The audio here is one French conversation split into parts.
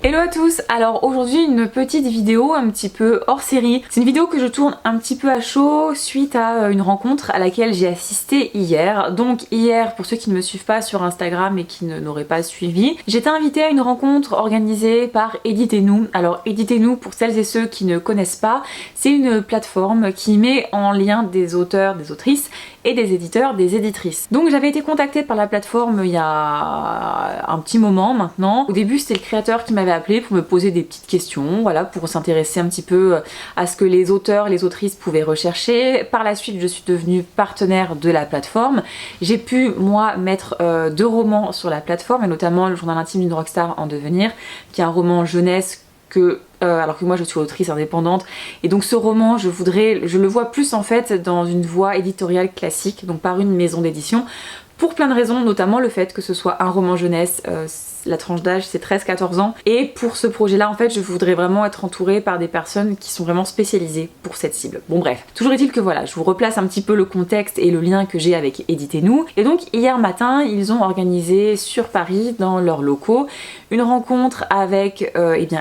Hello à tous. Alors aujourd'hui une petite vidéo un petit peu hors série. C'est une vidéo que je tourne un petit peu à chaud suite à une rencontre à laquelle j'ai assisté hier. Donc hier, pour ceux qui ne me suivent pas sur Instagram et qui n'auraient pas suivi, j'étais invitée à une rencontre organisée par Éditez-nous. Alors Éditez-nous, pour celles et ceux qui ne connaissent pas, c'est une plateforme qui met en lien des auteurs, des autrices et des éditeurs, des éditrices. Donc j'avais été contactée par la plateforme il y a un petit moment maintenant. Au début c'était le créateur qui m'avait appelé pour me poser des petites questions, voilà, pour s'intéresser un petit peu à ce que les auteurs, les autrices pouvaient rechercher. Par la suite je suis devenue partenaire de la plateforme. J'ai pu moi mettre 2 romans sur la plateforme, et notamment Le journal intime d'une rockstar en devenir, qui est un roman jeunesse alors que moi je suis autrice indépendante, et donc ce roman je le vois plus en fait dans une voie éditoriale classique, donc par une maison d'édition, pour plein de raisons, notamment le fait que ce soit un roman jeunesse, la tranche d'âge c'est 13-14 ans, et pour ce projet là en fait je voudrais vraiment être entourée par des personnes qui sont vraiment spécialisées pour cette cible. Bon bref, toujours est-il que voilà, je vous replace un petit peu le contexte et le lien que j'ai avec Éditez-nous. Et donc hier matin ils ont organisé sur Paris, dans leurs locaux, une rencontre avec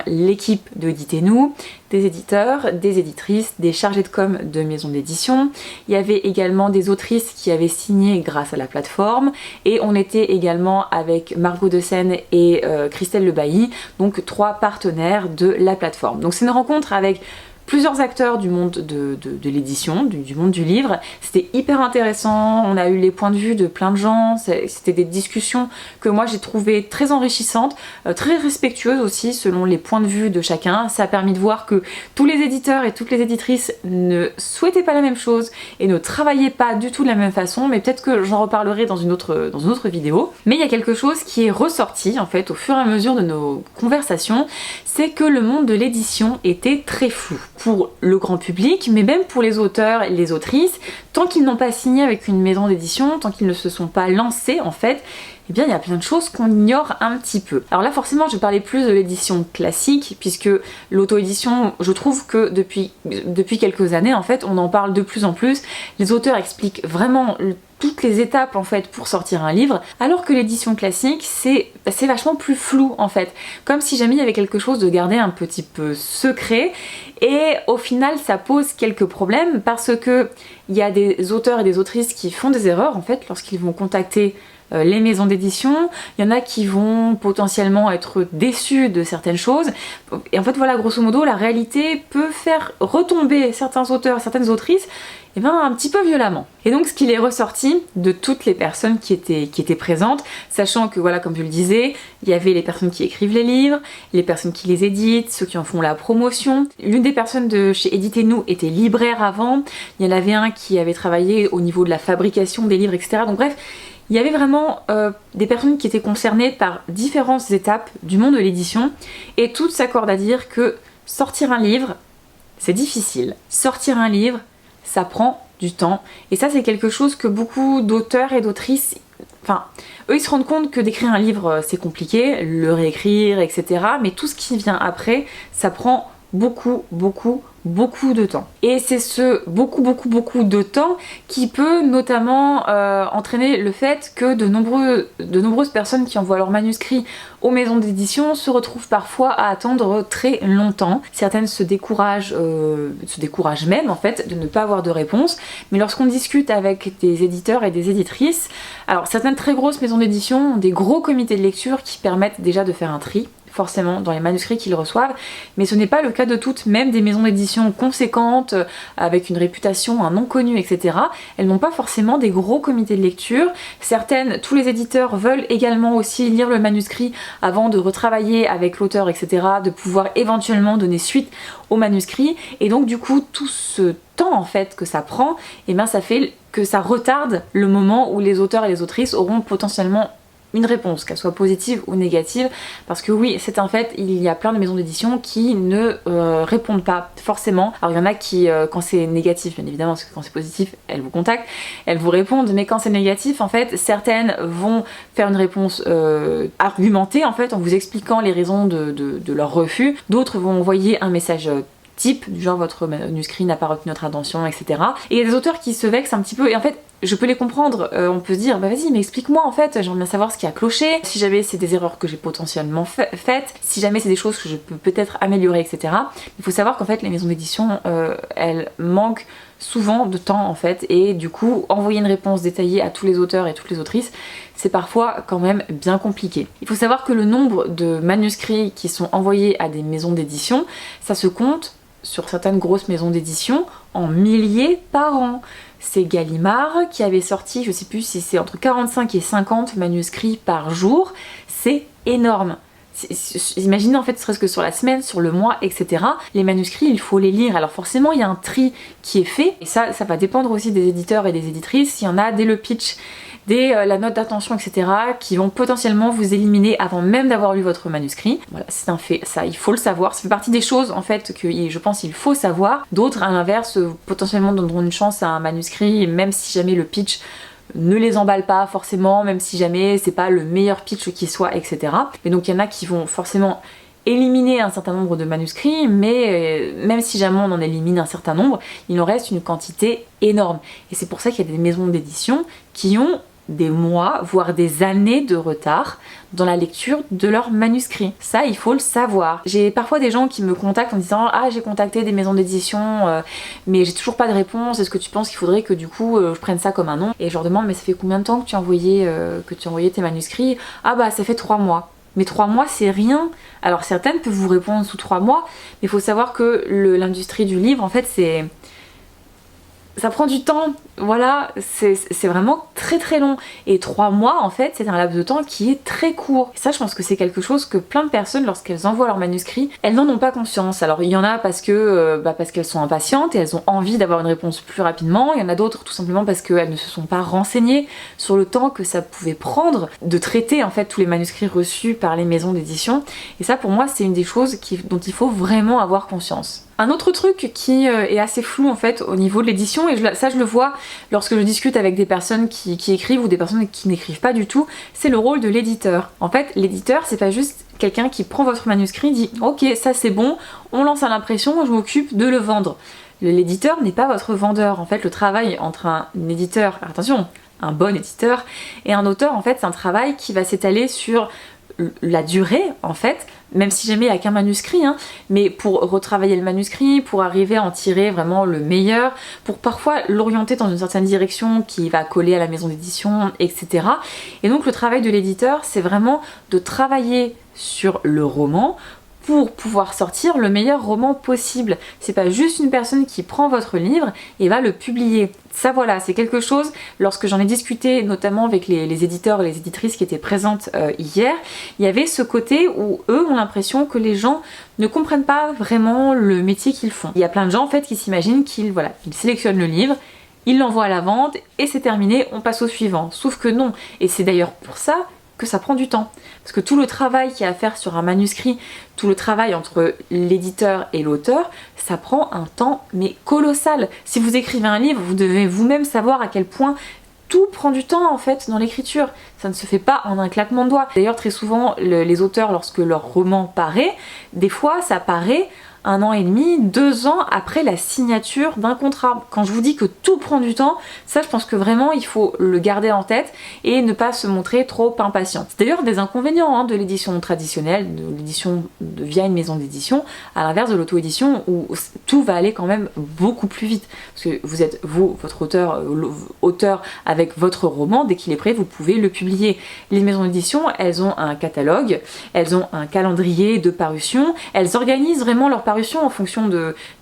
l'équipe de Éditez-nous, des éditeurs, des éditrices, des chargés de com de maisons d'édition. Il y avait également des autrices qui avaient signé grâce à la plateforme, et on était également avec Margot de Seine et Christelle Le Bailly, donc 3 partenaires de la plateforme. Donc c'est une rencontre avec plusieurs acteurs du monde de l'édition, du monde du livre. C'était hyper intéressant, on a eu les points de vue de plein de gens, c'était des discussions que moi j'ai trouvées très enrichissantes, très respectueuses aussi selon les points de vue de chacun. Ça a permis de voir que tous les éditeurs et toutes les éditrices ne souhaitaient pas la même chose et ne travaillaient pas du tout de la même façon, mais peut-être que j'en reparlerai dans une autre vidéo. Mais il y a quelque chose qui est ressorti en fait au fur et à mesure de nos conversations, c'est que le monde de l'édition était très flou pour le grand public, mais même pour les auteurs et les autrices. Tant qu'ils n'ont pas signé avec une maison d'édition, tant qu'ils ne se sont pas lancés en fait, eh bien il y a plein de choses qu'on ignore un petit peu. Alors là forcément je vais parler plus de l'édition classique, puisque l'auto-édition, je trouve que depuis quelques années en fait on en parle de plus en plus. Les auteurs expliquent vraiment toutes les étapes en fait pour sortir un livre, alors que l'édition classique c'est vachement plus flou en fait, comme si jamais il y avait quelque chose de gardé un petit peu secret, et au final ça pose quelques problèmes parce que il y a des auteurs et des autrices qui font des erreurs en fait lorsqu'ils vont contacter les maisons d'édition. Il y en a qui vont potentiellement être déçus de certaines choses, et en fait voilà, grosso modo la réalité peut faire retomber certains auteurs, certaines autrices un petit peu violemment. Et donc ce qu'il est ressorti de toutes les personnes qui étaient présentes, sachant que voilà, comme je le disais, il y avait les personnes qui écrivent les livres, les personnes qui les éditent, ceux qui en font la promotion. L'une des personnes de chez Éditez-nous était libraire avant, il y en avait un qui avait travaillé au niveau de la fabrication des livres, etc. Donc bref, il y avait vraiment des personnes qui étaient concernées par différentes étapes du monde de l'édition, et toutes s'accordent à dire que sortir un livre, c'est difficile. Sortir un livre, ça prend du temps, et ça c'est quelque chose que beaucoup d'auteurs et d'autrices, eux ils se rendent compte que d'écrire un livre c'est compliqué, le réécrire, etc. Mais tout ce qui vient après, ça prend beaucoup de temps. Et c'est ce beaucoup de temps qui peut notamment entraîner le fait que de nombreuses personnes qui envoient leurs manuscrits aux maisons d'édition se retrouvent parfois à attendre très longtemps. Certaines se découragent même en fait de ne pas avoir de réponse. Mais lorsqu'on discute avec des éditeurs et des éditrices, alors certaines très grosses maisons d'édition ont des gros comités de lecture qui permettent déjà de faire un tri forcément dans les manuscrits qu'ils reçoivent, mais ce n'est pas le cas de toutes. Même des maisons d'édition conséquentes, avec une réputation, un nom connu, etc., elles n'ont pas forcément des gros comités de lecture. Certaines, tous les éditeurs veulent également aussi lire le manuscrit avant de retravailler avec l'auteur, etc., de pouvoir éventuellement donner suite au manuscrit, et donc du coup tout ce temps en fait que ça prend, ça fait que ça retarde le moment où les auteurs et les autrices auront potentiellement une réponse, qu'elle soit positive ou négative, parce que oui, c'est un fait, il y a plein de maisons d'édition qui ne répondent pas forcément. Alors il y en a qui, quand c'est négatif, bien évidemment, parce que quand c'est positif, elles vous contactent, elles vous répondent, mais quand c'est négatif, en fait, certaines vont faire une réponse argumentée, en fait, en vous expliquant les raisons de leur refus. D'autres vont envoyer un message type, du genre votre manuscrit n'a pas retenu notre attention, etc. Et il y a des auteurs qui se vexent un petit peu, et en fait je peux les comprendre, on peut se dire bah vas-y mais explique-moi en fait, j'aimerais bien savoir ce qui a cloché, si jamais c'est des erreurs que j'ai potentiellement faites, si jamais c'est des choses que je peux peut-être améliorer, etc. Il faut savoir qu'en fait les maisons d'édition elles manquent souvent de temps en fait, et du coup envoyer une réponse détaillée à tous les auteurs et toutes les autrices, c'est parfois quand même bien compliqué. Il faut savoir que le nombre de manuscrits qui sont envoyés à des maisons d'édition, ça se compte sur certaines grosses maisons d'édition en milliers par an. C'est Gallimard qui avait sorti, je sais plus si c'est entre 45 et 50 manuscrits par jour, c'est énorme. Imaginez en fait, serait-ce que sur la semaine, sur le mois, etc. Les manuscrits, il faut les lire. Alors forcément, il y a un tri qui est fait. Et ça va dépendre aussi des éditeurs et des éditrices. Il y en a dès le pitch, dès la note d'attention, etc. qui vont potentiellement vous éliminer avant même d'avoir lu votre manuscrit. Voilà, c'est un fait. Ça, il faut le savoir. Ça fait partie des choses en fait que je pense il faut savoir. D'autres, à l'inverse, potentiellement donneront une chance à un manuscrit, même si jamais le pitch ne les emballe pas forcément, même si jamais c'est pas le meilleur pitch qui soit, etc. Et donc il y en a qui vont forcément éliminer un certain nombre de manuscrits, mais même si jamais on en élimine un certain nombre, il en reste une quantité énorme. Et c'est pour ça qu'il y a des maisons d'édition qui ont des mois, voire des années de retard dans la lecture de leurs manuscrits. Ça, il faut le savoir. J'ai parfois des gens qui me contactent en disant « Ah, j'ai contacté des maisons d'édition, mais j'ai toujours pas de réponse. Est-ce que tu penses qu'il faudrait que du coup, je prenne ça comme un nom ?» Et je leur demande « Mais ça fait combien de temps que tu as envoyé tes manuscrits ?»« Ah bah, ça fait 3 mois. » Mais 3 mois, c'est rien. Alors certaines peuvent vous répondre sous 3 mois, mais il faut savoir que l'industrie du livre, en fait, ça prend du temps, voilà, c'est vraiment très très long. Et 3 mois, en fait, c'est un laps de temps qui est très court. Et ça, je pense que c'est quelque chose que plein de personnes, lorsqu'elles envoient leurs manuscrits, elles n'en ont pas conscience. Alors, il y en a parce qu'elles sont impatientes et elles ont envie d'avoir une réponse plus rapidement. Il y en a d'autres tout simplement parce qu'elles ne se sont pas renseignées sur le temps que ça pouvait prendre de traiter, en fait, tous les manuscrits reçus par les maisons d'édition. Et ça, pour moi, c'est une des choses dont il faut vraiment avoir conscience. Un autre truc qui est assez flou en fait au niveau de l'édition, et ça je le vois lorsque je discute avec des personnes qui écrivent ou des personnes qui n'écrivent pas du tout, c'est le rôle de l'éditeur. En fait, l'éditeur, c'est pas juste quelqu'un qui prend votre manuscrit, dit ok, ça c'est bon, on lance à l'impression, je m'occupe de le vendre. L'éditeur n'est pas votre vendeur. En fait, le travail entre un éditeur, attention, un bon éditeur, et un auteur, en fait, c'est un travail qui va s'étaler sur la durée, en fait, même si jamais il n'y a qu'un manuscrit, hein, mais pour retravailler le manuscrit, pour arriver à en tirer vraiment le meilleur, pour parfois l'orienter dans une certaine direction qui va coller à la maison d'édition, etc. Et donc le travail de l'éditeur, c'est vraiment de travailler sur le roman pour pouvoir sortir le meilleur roman possible. C'est pas juste une personne qui prend votre livre et va le publier. Ça voilà, c'est quelque chose, lorsque j'en ai discuté notamment avec les éditeurs et les éditrices qui étaient présentes hier, il y avait ce côté où eux ont l'impression que les gens ne comprennent pas vraiment le métier qu'ils font. Il y a plein de gens en fait qui s'imaginent qu'ils sélectionnent le livre, ils l'envoient à la vente et c'est terminé, on passe au suivant. Sauf que non, et c'est d'ailleurs pour ça que ça prend du temps. Parce que tout le travail qu'il y a à faire sur un manuscrit, tout le travail entre l'éditeur et l'auteur, ça prend un temps mais colossal. Si vous écrivez un livre, vous devez vous-même savoir à quel point tout prend du temps en fait dans l'écriture. Ça ne se fait pas en un claquement de doigts. D'ailleurs très souvent les auteurs, lorsque leur roman paraît, des fois ça paraît 1 an et demi, 2 ans après la signature d'un contrat. Quand je vous dis que tout prend du temps, ça je pense que vraiment il faut le garder en tête et ne pas se montrer trop impatient. C'est d'ailleurs des inconvénients de l'édition traditionnelle, de l'édition via une maison d'édition, à l'inverse de l'auto-édition où tout va aller quand même beaucoup plus vite. Parce que vous êtes, votre auteur avec votre roman, dès qu'il est prêt, vous pouvez le publier. Les maisons d'édition, elles ont un catalogue, elles ont un calendrier de parution, elles organisent vraiment leur parution en fonction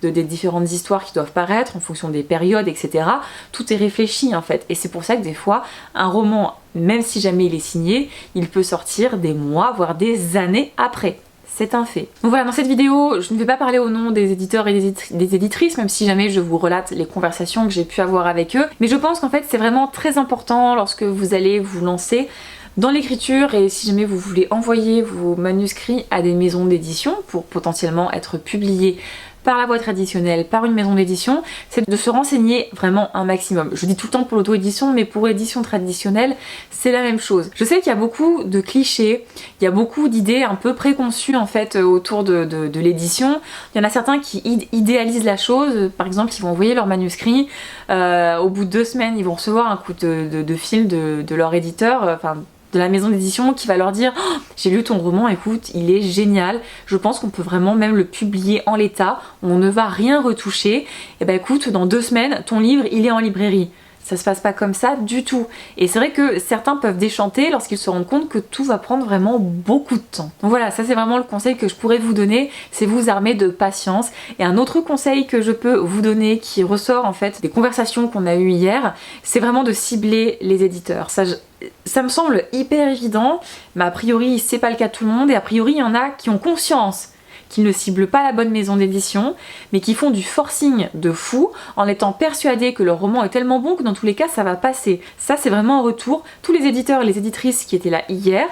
des différentes histoires qui doivent paraître, en fonction des périodes, etc. Tout est réfléchi en fait. Et c'est pour ça que des fois, un roman, même si jamais il est signé, il peut sortir des mois, voire des années après. C'est un fait. Donc voilà, dans cette vidéo, je ne vais pas parler au nom des éditeurs et des éditrices, même si jamais je vous relate les conversations que j'ai pu avoir avec eux. Mais je pense qu'en fait, c'est vraiment très important lorsque vous allez vous lancer dans l'écriture et si jamais vous voulez envoyer vos manuscrits à des maisons d'édition pour potentiellement être publiés par la voie traditionnelle, par une maison d'édition, c'est de se renseigner vraiment un maximum. Je dis tout le temps pour l'auto-édition, mais pour l'édition traditionnelle, c'est la même chose. Je sais qu'il y a beaucoup de clichés, il y a beaucoup d'idées un peu préconçues en fait autour de l'édition. Il y en a certains qui idéalisent la chose, par exemple ils vont envoyer leur manuscrit, au bout de 2 semaines ils vont recevoir un coup de fil de leur éditeur, enfin de la maison d'édition qui va leur dire oh, j'ai lu ton roman, écoute, il est génial, je pense qu'on peut vraiment même le publier en l'état, on ne va rien retoucher, et ben écoute, dans 2 semaines, ton livre il est en librairie. Ça se passe pas comme ça du tout. Et c'est vrai que certains peuvent déchanter lorsqu'ils se rendent compte que tout va prendre vraiment beaucoup de temps. Donc voilà, ça c'est vraiment le conseil que je pourrais vous donner, c'est vous armer de patience. Et un autre conseil que je peux vous donner qui ressort en fait des conversations qu'on a eues hier, c'est vraiment de cibler les éditeurs. Ça me semble hyper évident, mais a priori c'est pas le cas de tout le monde et a priori il y en a qui ont conscience qu'ils ne ciblent pas la bonne maison d'édition, mais qui font du forcing de fou en étant persuadés que leur roman est tellement bon que dans tous les cas ça va passer. Ça c'est vraiment un retour. Tous les éditeurs et les éditrices qui étaient là hier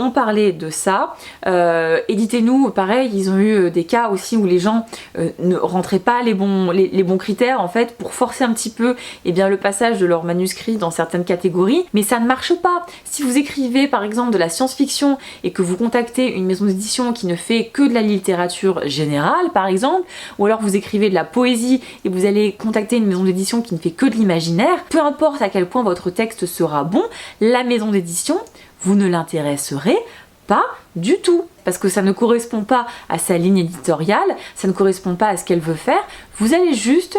ont parlé de ça. Éditez-nous, pareil, ils ont eu des cas aussi où les gens ne rentraient pas les bons critères en fait pour forcer un petit peu le passage de leur manuscrit dans certaines catégories, mais ça ne marche pas. Si vous écrivez par exemple de la science-fiction et que vous contactez une maison d'édition qui ne fait que de la littérature générale par exemple, ou alors vous écrivez de la poésie et vous allez contacter une maison d'édition qui ne fait que de l'imaginaire, peu importe à quel point votre texte sera bon, la maison d'édition vous ne l'intéresserez pas du tout parce que ça ne correspond pas à sa ligne éditoriale, ça ne correspond pas à ce qu'elle veut faire, vous allez juste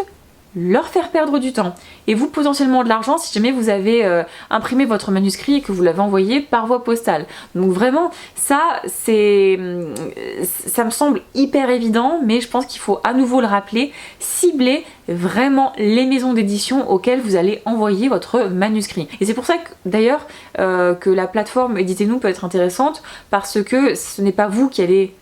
leur faire perdre du temps et vous potentiellement de l'argent si jamais vous avez imprimé votre manuscrit et que vous l'avez envoyé par voie postale. Donc vraiment ça me semble hyper évident, mais je pense qu'il faut à nouveau le rappeler, cibler vraiment les maisons d'édition auxquelles vous allez envoyer votre manuscrit. Et c'est pour ça que d'ailleurs que la plateforme Éditez-nous peut être intéressante, parce que ce n'est pas vous qui allez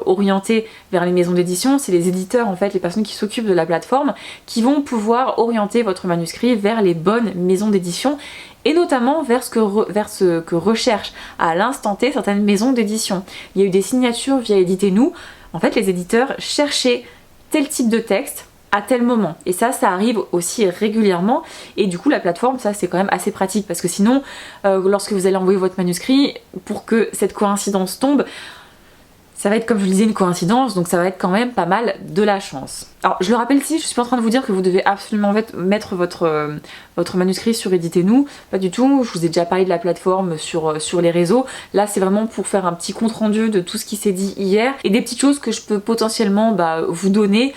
orienter vers les maisons d'édition, c'est les éditeurs en fait, les personnes qui s'occupent de la plateforme qui vont pouvoir orienter votre manuscrit vers les bonnes maisons d'édition et notamment vers ce que recherchent à l'instant T certaines maisons d'édition. Il y a eu des signatures via Éditez-nous, en fait les éditeurs cherchaient tel type de texte à tel moment, et ça arrive aussi régulièrement, et du coup la plateforme, ça c'est quand même assez pratique parce que sinon lorsque vous allez envoyer votre manuscrit, pour que cette coïncidence tombe, ça va être, comme je le disais, une coïncidence, donc ça va être quand même pas mal de la chance. Alors je le rappelle ici, je suis pas en train de vous dire que vous devez absolument mettre votre manuscrit sur Éditez-nous, pas du tout. Je vous ai déjà parlé de la plateforme sur les réseaux. Là c'est vraiment pour faire un petit compte rendu de tout ce qui s'est dit hier et des petites choses que je peux potentiellement vous donner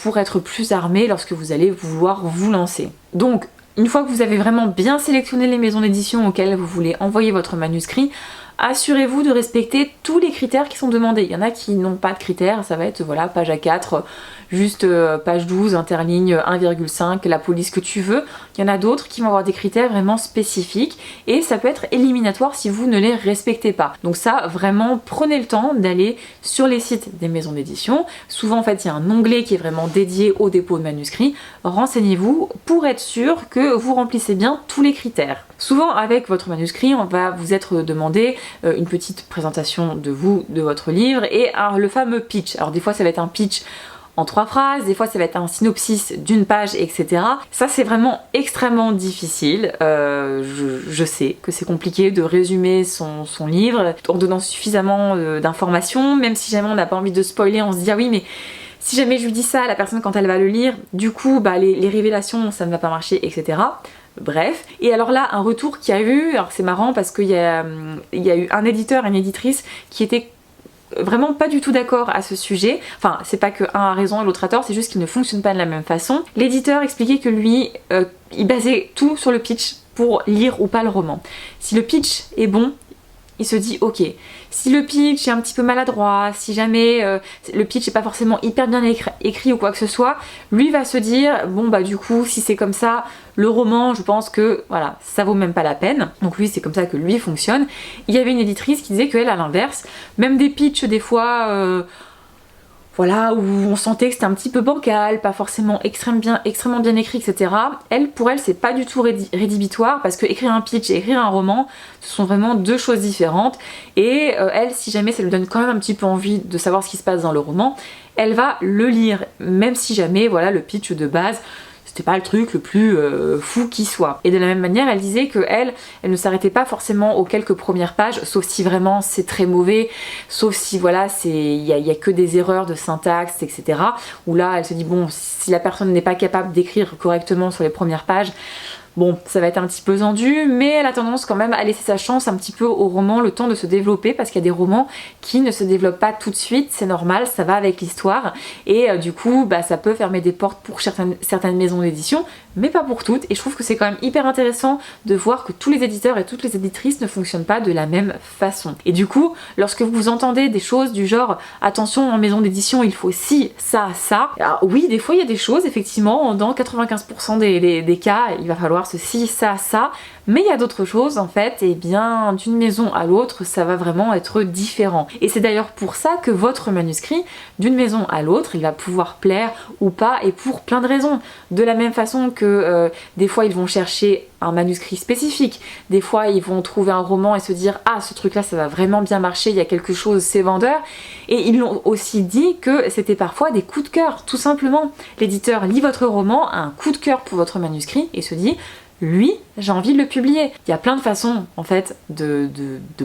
pour être plus armé lorsque vous allez vouloir vous lancer. Donc une fois que vous avez vraiment bien sélectionné les maisons d'édition auxquelles vous voulez envoyer votre manuscrit, assurez-vous de respecter tous les critères qui sont demandés. Il y en a qui n'ont pas de critères, ça va être voilà, page A4, juste page 12, interligne 1,5, la police que tu veux. Il y en a d'autres qui vont avoir des critères vraiment spécifiques et ça peut être éliminatoire si vous ne les respectez pas. Donc ça, vraiment, prenez le temps d'aller sur les sites des maisons d'édition. Souvent, en fait, il y a un onglet qui est vraiment dédié au dépôt de manuscrits. Renseignez-vous pour être sûr que vous remplissez bien tous les critères. Souvent, avec votre manuscrit, on va vous être demandé une petite présentation de vous, de votre livre et le fameux pitch. Alors des fois, ça va être un pitch en 3 phrases, des fois ça va être un synopsis d'1 page, etc. Ça c'est vraiment extrêmement difficile. Je sais que c'est compliqué de résumer son livre en donnant suffisamment d'informations, même si jamais on n'a pas envie de spoiler, on se dit ah oui mais si jamais je lui dis ça à la personne quand elle va le lire, du coup les révélations ça ne va pas marcher, etc. Bref, et alors là un retour qu'il y a eu, alors c'est marrant parce qu'il y a eu un éditeur et une éditrice qui étaient vraiment pas du tout d'accord à ce sujet. Enfin, c'est pas que un a raison et l'autre a tort, c'est juste qu'ils ne fonctionnent pas de la même façon. L'éditeur expliquait que lui, il basait tout sur le pitch pour lire ou pas le roman. Si le pitch est bon, il se dit ok. Si le pitch est un petit peu maladroit, si jamais le pitch n'est pas forcément hyper bien écrit ou quoi que ce soit, lui va se dire bon bah du coup si c'est comme ça, le roman je pense que voilà ça vaut même pas la peine. Donc lui c'est comme ça que lui fonctionne. Il y avait une éditrice qui disait qu'elle à l'inverse, même des pitchs des fois voilà, où on sentait que c'était un petit peu bancal, pas forcément extrêmement bien écrit, etc. Pour elle, c'est pas du tout rédhibitoire, parce que écrire un pitch et écrire un roman, ce sont vraiment deux choses différentes. Et elle, si jamais ça lui donne quand même un petit peu envie de savoir ce qui se passe dans le roman, elle va le lire, même si jamais, voilà, le pitch de base, c'était pas le truc le plus fou qui soit. Et de la même manière, elle disait que elle ne s'arrêtait pas forcément aux quelques premières pages, sauf si vraiment c'est très mauvais, sauf si voilà, il y a que des erreurs de syntaxe, etc. Où là, elle se dit bon, si la personne n'est pas capable d'écrire correctement sur les premières pages, bon, ça va être un petit peu tendu, mais elle a tendance quand même à laisser sa chance un petit peu au roman, le temps de se développer, parce qu'il y a des romans qui ne se développent pas tout de suite, c'est normal, ça va avec l'histoire, et du coup, bah, ça peut fermer des portes pour certaines maisons d'édition, mais pas pour toutes, et je trouve que c'est quand même hyper intéressant de voir que tous les éditeurs et toutes les éditrices ne fonctionnent pas de la même façon. Et du coup, lorsque vous entendez des choses du genre « attention, en maison d'édition, il faut ci, ça, ça », alors oui, des fois il y a des choses, effectivement, dans 95% des cas, il va falloir ceci, ça, ça, mais il y a d'autres choses en fait, et bien d'une maison à l'autre ça va vraiment être différent. Et c'est d'ailleurs pour ça que votre manuscrit, d'une maison à l'autre, il va pouvoir plaire ou pas, et pour plein de raisons. De la même façon que des fois ils vont chercher un manuscrit spécifique, des fois ils vont trouver un roman et se dire ah ce truc là ça va vraiment bien marcher, il y a quelque chose, c'est vendeur, et ils l'ont aussi dit que c'était parfois des coups de cœur, tout simplement. L'éditeur lit votre roman, a un coup de cœur pour votre manuscrit et se dit lui, j'ai envie de le publier. Il y a plein de façons en fait de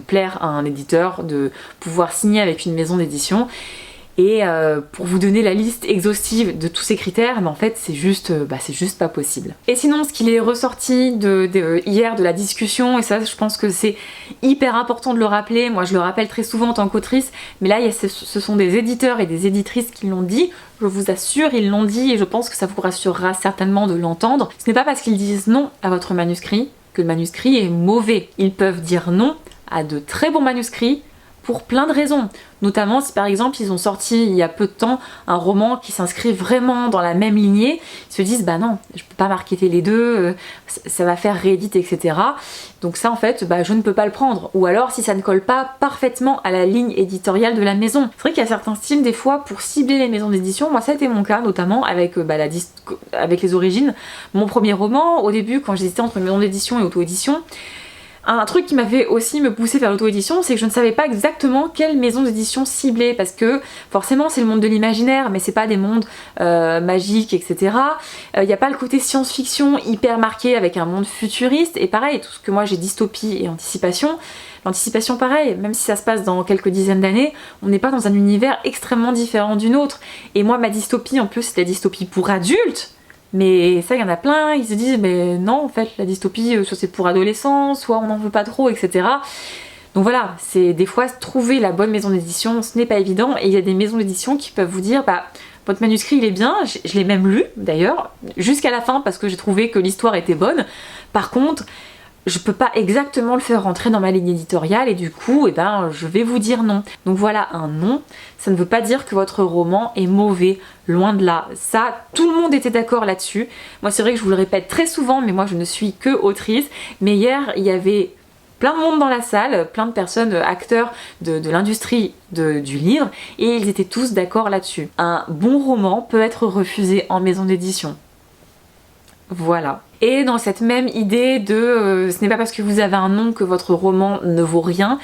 plaire à un éditeur, de pouvoir signer avec une maison d'édition. Et pour vous donner la liste exhaustive de tous ces critères, mais en fait c'est juste pas possible. Et sinon, ce qu'il est ressorti hier de la discussion, et ça je pense que c'est hyper important de le rappeler, moi je le rappelle très souvent en tant qu'autrice, mais là ce sont des éditeurs et des éditrices qui l'ont dit, je vous assure, ils l'ont dit, et je pense que ça vous rassurera certainement de l'entendre. Ce n'est pas parce qu'ils disent non à votre manuscrit que le manuscrit est mauvais. Ils peuvent dire non à de très bons manuscrits, pour plein de raisons, notamment si par exemple ils ont sorti il y a peu de temps un roman qui s'inscrit vraiment dans la même lignée, ils se disent bah non, je peux pas marketer les deux, ça va faire réédite, etc. Donc ça en fait, bah, je ne peux pas le prendre. Ou alors si ça ne colle pas parfaitement à la ligne éditoriale de la maison. C'est vrai qu'il y a certains styles des fois pour cibler les maisons d'édition, moi ça a été mon cas notamment avec, avec les origines. Mon premier roman, au début quand j'hésitais entre maison d'édition et auto-édition, un truc qui m'avait aussi me poussé vers l'auto-édition, c'est que je ne savais pas exactement quelle maison d'édition cibler, parce que forcément c'est le monde de l'imaginaire, mais c'est pas des mondes magiques, etc. Il n'y a pas le côté science-fiction hyper marqué avec un monde futuriste, et pareil, tout ce que moi j'ai dystopie et anticipation, l'anticipation pareil, même si ça se passe dans quelques dizaines d'années, on n'est pas dans un univers extrêmement différent d'une autre. Et moi ma dystopie en plus c'est la dystopie pour adultes, mais ça, il y en a plein, ils se disent mais non en fait la dystopie soit c'est pour adolescents, soit on n'en veut pas trop, etc. Donc voilà, c'est des fois trouver la bonne maison d'édition, ce n'est pas évident, et il y a des maisons d'édition qui peuvent vous dire bah votre manuscrit il est bien, je l'ai même lu d'ailleurs, jusqu'à la fin parce que j'ai trouvé que l'histoire était bonne. Par contre, je peux pas exactement le faire rentrer dans ma ligne éditoriale et du coup, eh ben, je vais vous dire non. Donc voilà, un non, ça ne veut pas dire que votre roman est mauvais, loin de là. Ça, tout le monde était d'accord là-dessus. Moi, c'est vrai que je vous le répète très souvent, mais moi, je ne suis que autrice. Mais hier, il y avait plein de monde dans la salle, plein de personnes, acteurs de l'industrie du livre, et ils étaient tous d'accord là-dessus. Un bon roman peut être refusé en maison d'édition. Voilà. Et dans cette même idée de ce n'est pas parce que vous avez un nom que votre roman ne vaut rien,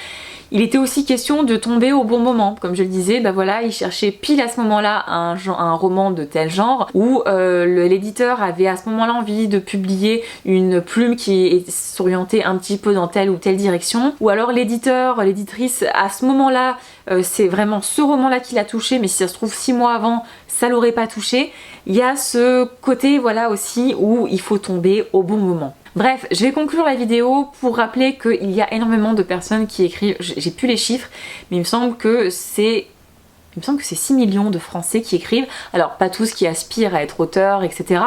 il était aussi question de tomber au bon moment. Comme je le disais, bah voilà, il cherchait pile à ce moment-là un roman de tel genre où l'éditeur avait à ce moment-là envie de publier une plume qui s'orientait un petit peu dans telle ou telle direction, ou alors l'éditeur, l'éditrice, à ce moment-là, c'est vraiment ce roman-là qui l'a touché, mais si ça se trouve 6 mois avant, ça l'aurait pas touché. Il y a ce côté voilà aussi où il faut tomber au bon moment. Bref, je vais conclure la vidéo pour rappeler qu'il y a énormément de personnes qui écrivent, j'ai plus les chiffres, mais il me semble que c'est 6 millions de Français qui écrivent. Alors pas tous qui aspirent à être auteurs, etc.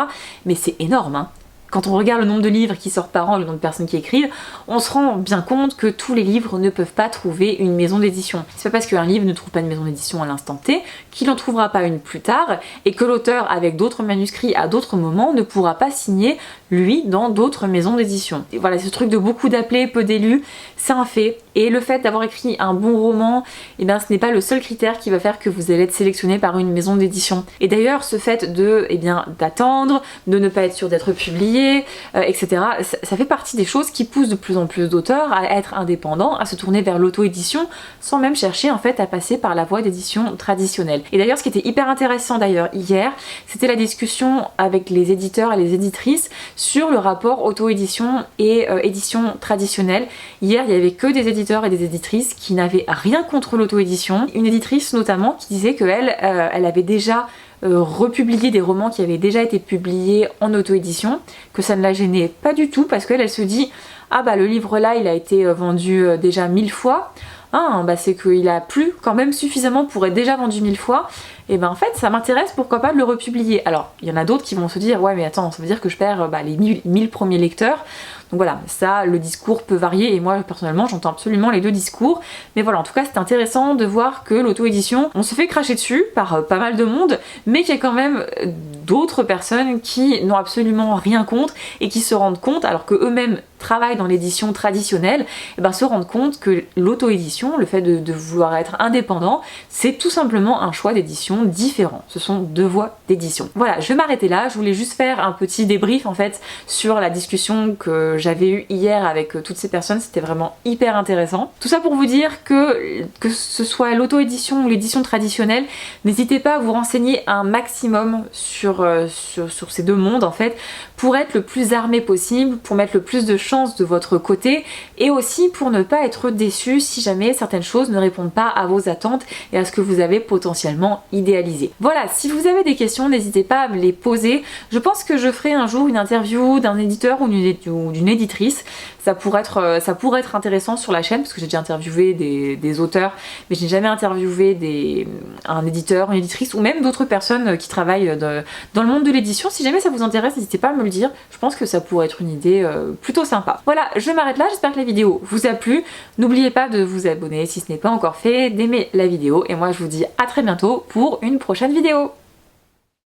Mais c'est énorme, hein. Quand on regarde le nombre de livres qui sortent par an, le nombre de personnes qui écrivent, on se rend bien compte que tous les livres ne peuvent pas trouver une maison d'édition. C'est pas parce qu'un livre ne trouve pas une maison d'édition à l'instant T qu'il n'en trouvera pas une plus tard, et que l'auteur avec d'autres manuscrits à d'autres moments ne pourra pas signer lui, dans d'autres maisons d'édition. Et voilà, ce truc de beaucoup d'appelés, peu d'élus, c'est un fait. Et le fait d'avoir écrit un bon roman, eh bien, ce n'est pas le seul critère qui va faire que vous allez être sélectionné par une maison d'édition. Et d'ailleurs, ce fait de, eh bien, d'attendre, de ne pas être sûr d'être publié, etc., ça fait partie des choses qui poussent de plus en plus d'auteurs à être indépendants, à se tourner vers l'auto-édition, sans même chercher en fait à passer par la voie d'édition traditionnelle. Et d'ailleurs, ce qui était hyper intéressant d'ailleurs hier, c'était la discussion avec les éditeurs et les éditrices sur le rapport auto-édition et édition traditionnelle. Hier, il y avait que des éditeurs et des éditrices qui n'avaient rien contre l'auto-édition. Une éditrice notamment qui disait qu'elle elle avait déjà republier des romans qui avaient déjà été publiés en auto-édition, que ça ne la gênait pas du tout parce qu'elle se dit ah bah le livre là il a été vendu déjà 1000 fois, ah bah c'est qu'il a plu quand même suffisamment pour être déjà vendu 1000 fois, et ben en fait ça m'intéresse, pourquoi pas de le republier. Alors il y en a d'autres qui vont se dire ouais mais attends, ça veut dire que je perds les 1000 premiers lecteurs. Donc voilà, ça, le discours peut varier et moi personnellement j'entends absolument les deux discours. Mais voilà, en tout cas c'est intéressant de voir que l'auto-édition, on se fait cracher dessus par pas mal de monde, mais qu'il y a quand même d'autres personnes qui n'ont absolument rien contre et qui se rendent compte, alors que eux-mêmes travaillent dans l'édition traditionnelle, et ben se rendent compte que l'auto-édition, le fait de vouloir être indépendant, c'est tout simplement un choix d'édition différent. Ce sont deux voies d'édition. Voilà, je vais m'arrêter là, je voulais juste faire un petit débrief en fait sur la discussion que j'avais eue hier avec toutes ces personnes, c'était vraiment hyper intéressant. Tout ça pour vous dire que ce soit l'auto-édition ou l'édition traditionnelle, n'hésitez pas à vous renseigner un maximum sur ces deux mondes en fait, pour être le plus armé possible, pour mettre le plus de chance de votre côté et aussi pour ne pas être déçu si jamais certaines choses ne répondent pas à vos attentes et à ce que vous avez potentiellement idéalisé. Voilà, si vous avez des questions, n'hésitez pas à me les poser. Je pense que je ferai un jour une interview d'un éditeur ou d'une éditrice. Ça pourrait être intéressant sur la chaîne parce que j'ai déjà interviewé des auteurs, mais je n'ai jamais interviewé un éditeur, une éditrice ou même d'autres personnes qui travaillent dans le monde de l'édition. Si jamais ça vous intéresse, n'hésitez pas à me le dire. Je pense que ça pourrait être une idée plutôt sympa. Voilà, je m'arrête là. J'espère que la vidéo vous a plu. N'oubliez pas de vous abonner si ce n'est pas encore fait, d'aimer la vidéo et moi je vous dis à très bientôt pour une prochaine vidéo.